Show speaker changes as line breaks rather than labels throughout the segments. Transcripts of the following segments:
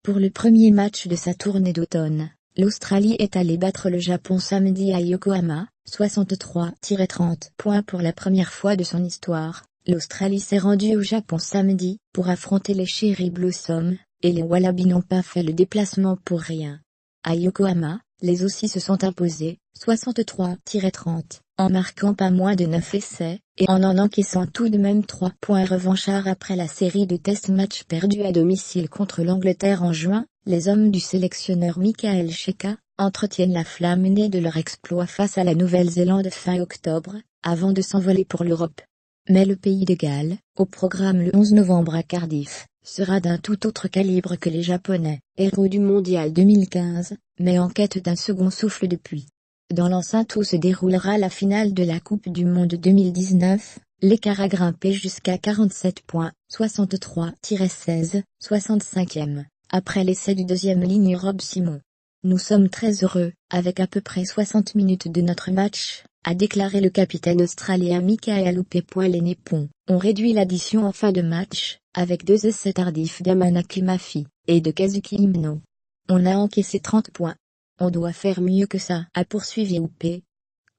Pour le premier match de sa tournée d'automne, l'Australie est allée battre le Japon samedi à Yokohama, 63-30 points pour la première fois de son histoire. L'Australie s'est rendue au Japon samedi pour affronter les Cherry Blossoms, et les Wallabies n'ont pas fait le déplacement pour rien. À Yokohama, les Aussies se sont imposés, 63-30, en marquant pas moins de 9 essais, et en encaissant tout de même 3 points revanchards après la série de test-matchs perdus à domicile contre l'Angleterre en juin. Les hommes du sélectionneur Michael Cheika entretiennent la flamme née de leur exploit face à la Nouvelle-Zélande fin octobre, avant de s'envoler pour l'Europe. Mais le pays de Galles, au programme le 11 novembre à Cardiff, sera d'un tout autre calibre que les Japonais, héros du mondial 2015, mais en quête d'un second souffle depuis. Dans l'enceinte où se déroulera la finale de la Coupe du Monde 2019, l'écart a grimpé jusqu'à 47 points, 63-16, 65e, après l'essai du deuxième ligne Rob Simon. Nous sommes très heureux, avec à peu près 60 minutes de notre match, a déclaré le capitaine australien Michael Hope. Les Nippons ont réduit l'addition en fin de match, avec 2 essais tardifs d'Amanaki Mafi et de Kazuki Himno. On a encaissé 30 points. On doit faire mieux que ça, a poursuivi Hope.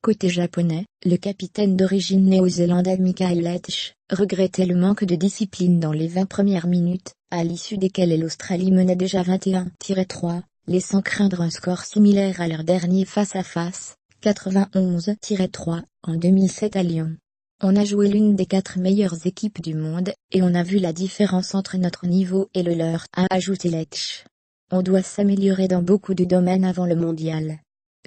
Côté japonais, le capitaine d'origine néo-zélandaise Michael Letch regrettait le manque de discipline dans les 20 premières minutes, à l'issue desquelles l'Australie menait déjà 21-3, laissant craindre un score similaire à leur dernier face-à-face, 91-3, en 2007 à Lyon. On a joué l'une des 4 meilleures équipes du monde, et on a vu la différence entre notre niveau et le leur, a ajouté Letch. On doit s'améliorer dans beaucoup de domaines avant le mondial.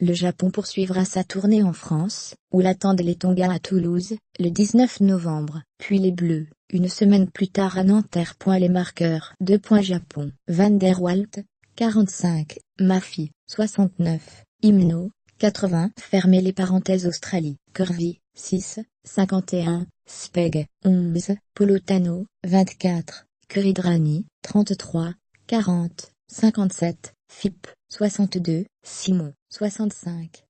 Le Japon poursuivra sa tournée en France, où l'attendent les Tonga à Toulouse, le 19 novembre, puis les Bleus, une semaine plus tard à Nanterre. Les marqueurs 2 points Japon, Van der Waalt, 45, Mafi, 69, Himno, 80. Fermez les parenthèses Australie, Kirby, 6, 51, Speg, 11, Polotano, 24, Kuridrani, 33, 40, 57, Fip, 62, Simon, 65.